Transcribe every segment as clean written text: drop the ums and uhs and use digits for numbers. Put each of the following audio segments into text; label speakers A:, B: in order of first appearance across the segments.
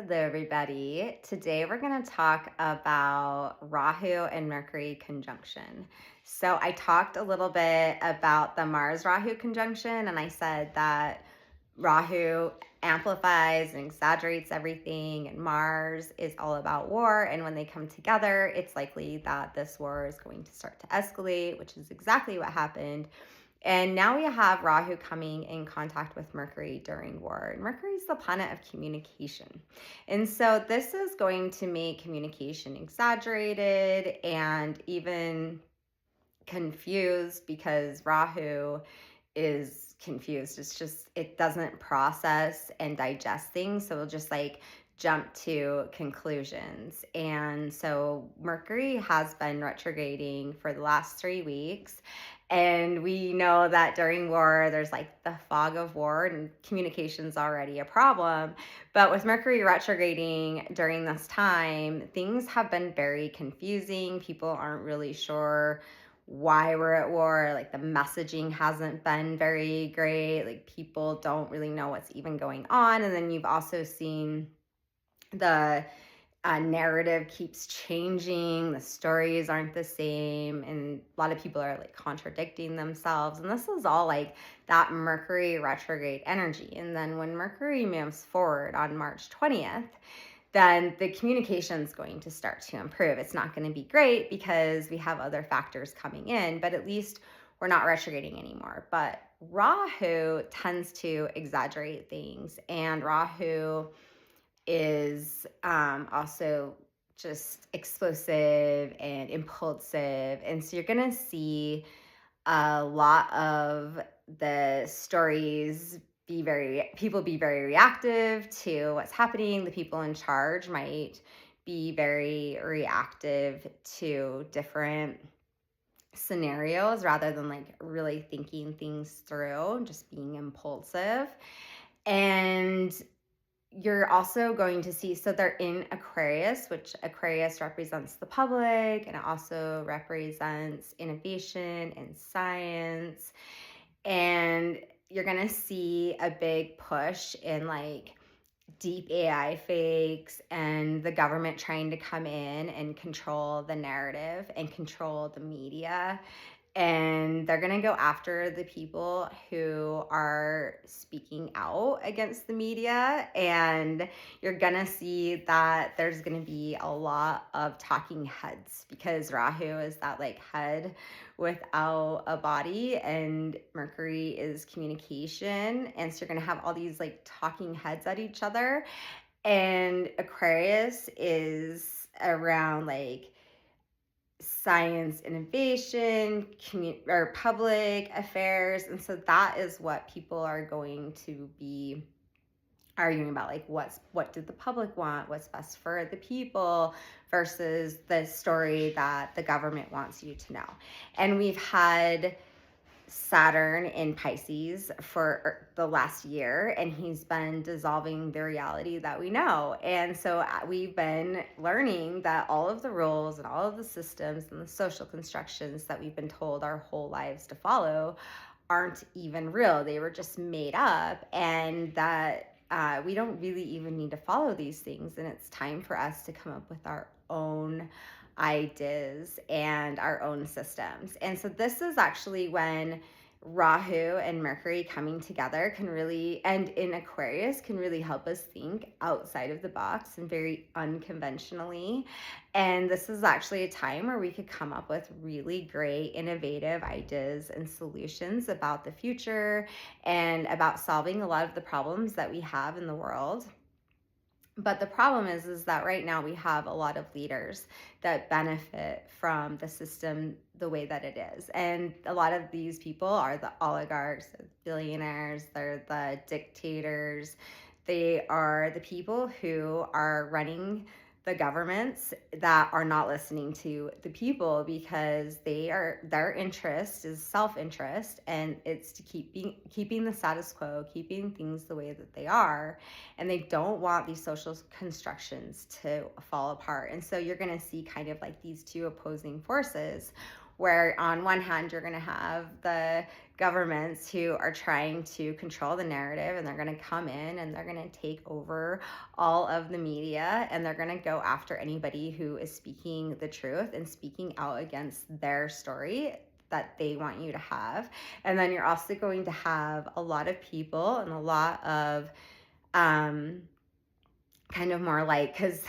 A: Hello, everybody. Today we're going to talk about Rahu and Mercury conjunction. So, I talked a little bit about the Mars Rahu conjunction, and I said that Rahu amplifies and exaggerates everything, and Mars is all about war. And when they come together, it's likely that this war is going to start to escalate, which is exactly what happened. And now we have Rahu coming in contact with Mercury during war. And Mercury is the planet of communication. And so this is going to make communication exaggerated and even confused because Rahu is confused. It's just, it doesn't process and digest things. So it'll just like jump to conclusions. And so Mercury has been retrograding for the last 3 weeks. And we know that during war, there's like the fog of war and communication's already a problem. But with Mercury retrograding during this time, things have been very confusing. People aren't really sure why we're at war. Like the messaging hasn't been very great. Like people don't really know what's even going on. And then you've also seen the narrative keeps changing, the stories aren't the same, and a lot of people are like contradicting themselves. And this is all like that Mercury retrograde energy. And then when Mercury moves forward on March 20th, then the communication is going to start to improve. It's not going to be great because we have other factors coming in, but at least we're not retrograding anymore. But Rahu tends to exaggerate things, and Rahu is also just explosive and impulsive. And so you're going to see a lot of the stories people be very reactive to what's happening. The people in charge might be very reactive to different scenarios rather than like really thinking things through, just being impulsive. And you're also going to see, so they're in Aquarius, which Aquarius represents the public, and it also represents innovation and science. And you're going to see a big push in like deep AI fakes and the government trying to come in and control the narrative and control the media. And they're going to go after the people who are speaking out against the media. And you're going to see that there's going to be a lot of talking heads because Rahu is that like head without a body, and Mercury is communication. And so you're going to have all these like talking heads at each other. And Aquarius is around like science innovation, or public affairs. And so that is what people are going to be arguing about, like what did the public want, what's best for the people versus the story that the government wants you to know. And we've had Saturn in Pisces for the last year, and he's been dissolving the reality that we know. And so we've been learning that all of the rules and all of the systems and the social constructions that we've been told our whole lives to follow aren't even real. They were just made up, and that we don't really even need to follow these things. And it's time for us to come up with our own ideas and our own systems. And so this is actually when Rahu and Mercury coming together can really, and in Aquarius, can really help us think outside of the box and very unconventionally. And this is actually a time where we could come up with really great, innovative ideas and solutions about the future and about solving a lot of the problems that we have in the world. But the problem is that right now we have a lot of leaders that benefit from the system the way that it is. And a lot of these people are the oligarchs, the billionaires, they're the dictators. They are the people who are running the governments that are not listening to the people because their interest is self-interest, and it's to keeping the status quo, keeping things the way that they are, and they don't want these social constructions to fall apart. And so you're going to see kind of like these two opposing forces where on one hand, you're going to have the governments who are trying to control the narrative, and they're going to come in and they're going to take over all of the media, and they're going to go after anybody who is speaking the truth and speaking out against their story that they want you to have. And then you're also going to have a lot of people and a lot of um kind of more like, because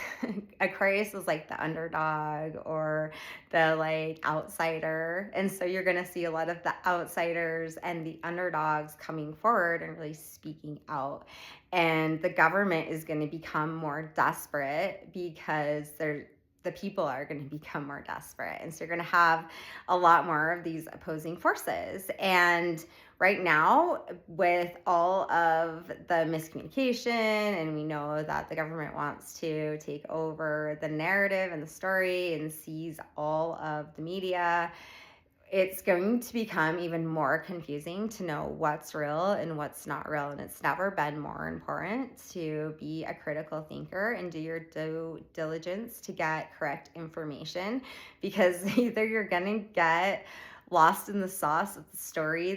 A: Aquarius is like the underdog or the like outsider. And so you're going to see a lot of the outsiders and the underdogs coming forward and really speaking out. And the government is going to become more desperate because the people are going to become more desperate. And so you're going to have a lot more of these opposing forces. And right now, with all of the miscommunication, and we know that the government wants to take over the narrative and the story and seize all of the media, it's going to become even more confusing to know what's real and what's not real. And it's never been more important to be a critical thinker and do your due diligence to get correct information, because either you're going to get lost in the sauce of the story,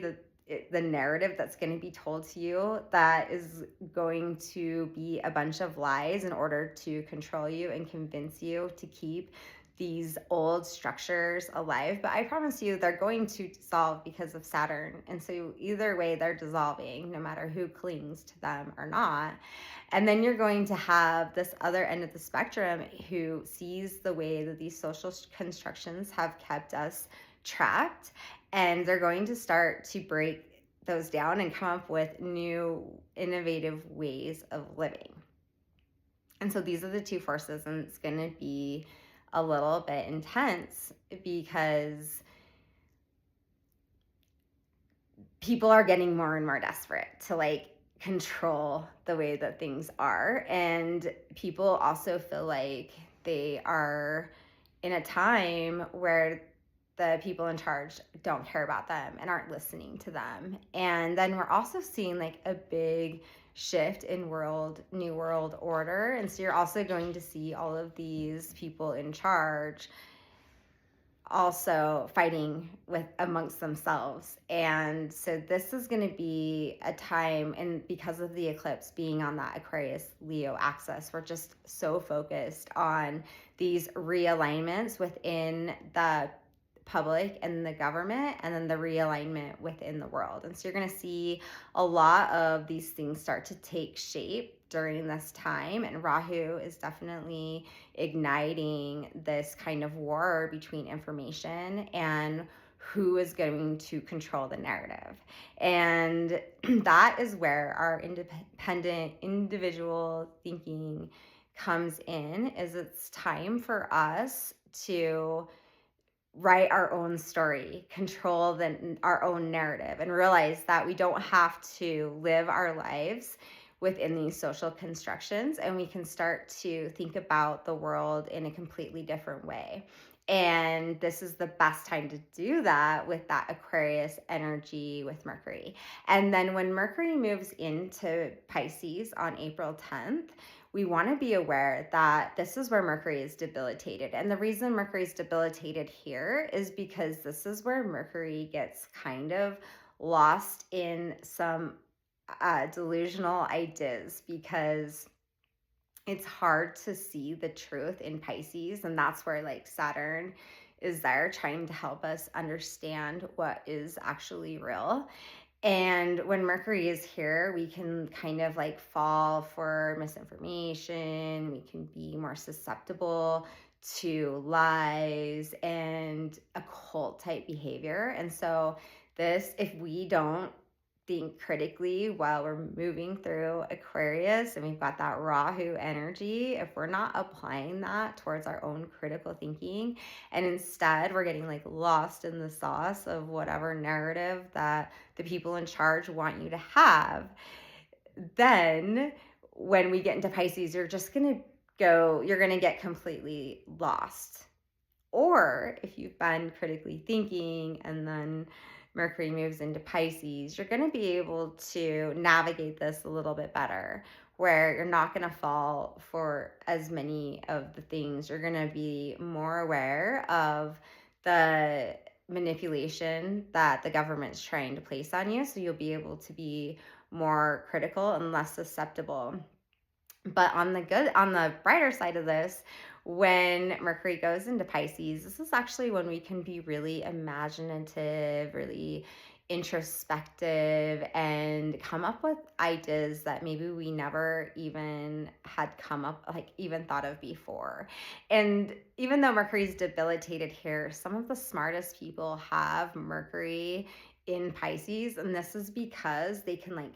A: the narrative that's going to be told to you, that is going to be a bunch of lies in order to control you and convince you to keep these old structures alive. But I promise you, they're going to dissolve because of Saturn. And so either way, they're dissolving, no matter who clings to them or not. And then you're going to have this other end of the spectrum who sees the way that these social constructions have kept us trapped, and they're going to start to break those down and come up with new innovative ways of living. And so these are the two forces, and it's going to be a little bit intense because people are getting more and more desperate to like control the way that things are. And people also feel like they are in a time where the people in charge don't care about them and aren't listening to them. And then we're also seeing like a big shift in new world order. And so you're also going to see all of these people in charge also fighting with amongst themselves. And so this is going to be a time, and because of the eclipse being on that Aquarius Leo axis, we're just so focused on these realignments within the public and the government, and then the realignment within the world. And so you're going to see a lot of these things start to take shape during this time. And Rahu is definitely igniting this kind of war between information and who is going to control the narrative. And that is where our independent individual thinking comes in, is it's time for us to write our own story, control our own narrative, and realize that we don't have to live our lives within these social constructions, and we can start to think about the world in a completely different way. And this is the best time to do that with that Aquarius energy with Mercury. And then when Mercury moves into Pisces on April 10th, we want to be aware that this is where Mercury is debilitated. And the reason Mercury is debilitated here is because this is where Mercury gets kind of lost in some delusional ideas, because it's hard to see the truth in Pisces. And that's where like Saturn is there trying to help us understand what is actually real. And when Mercury is here, we can kind of like fall for misinformation. We can be more susceptible to lies and occult type behavior. And so if we don't think critically while we're moving through Aquarius, and we've got that Rahu energy, if we're not applying that towards our own critical thinking, and instead we're getting like lost in the sauce of whatever narrative that the people in charge want you to have, then when we get into Pisces, you're going to get completely lost. Or if you've been critically thinking and then Mercury moves into Pisces, you're going to be able to navigate this a little bit better, where you're not going to fall for as many of the things. You're going to be more aware of the manipulation that the government's trying to place on you. So you'll be able to be more critical and less susceptible. But on the brighter side of this, when Mercury goes into Pisces, this is actually when we can be really imaginative, really introspective, and come up with ideas that maybe we never even had come up, like even thought of before. And even though Mercury's debilitated here, some of the smartest people have Mercury in Pisces, and this is because they can like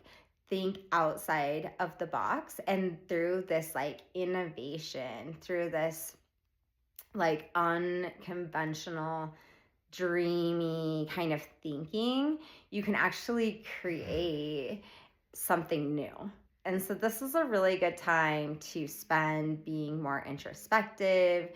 A: think outside of the box, and through this like innovation, through this like unconventional, dreamy kind of thinking, you can actually create something new. And so this is a really good time to spend being more introspective,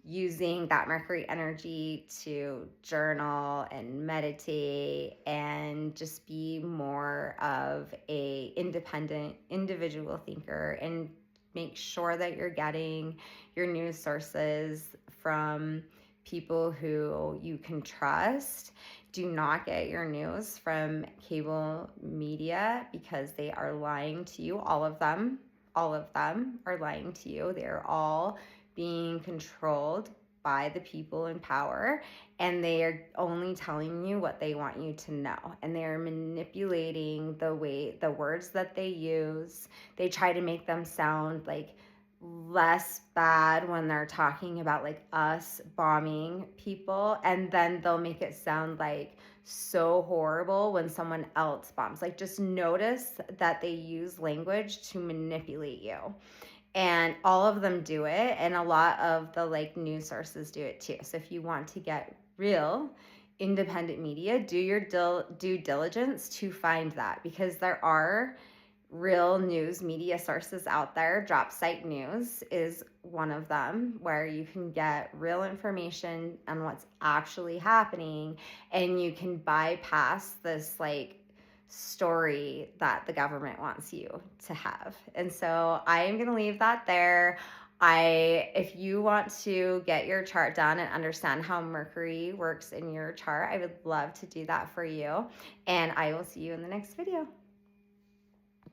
A: using that Mercury energy to journal and meditate and just be more of a independent individual thinker, and make sure that you're getting your news sources from people who you can trust. Do not get your news from cable media because they are lying to you. All of them are lying to you. They're all being controlled by the people in power, and they are only telling you what they want you to know, and they are manipulating the words that they use. They try to make them sound like less bad when they're talking about like us bombing people, and then they'll make it sound like so horrible when someone else bombs. Like, just notice that they use language to manipulate you, and all of them do it, and a lot of the like news sources do it too. So if you want to get real independent media, do your due diligence to find that, because there are real news media sources out there. Drop Site News is one of them, where you can get real information on what's actually happening, and you can bypass this like story that the government wants you to have. And so I am going to leave that there. If you want to get your chart done and understand how Mercury works in your chart, I would love to do that for you. And I will see you in the next video.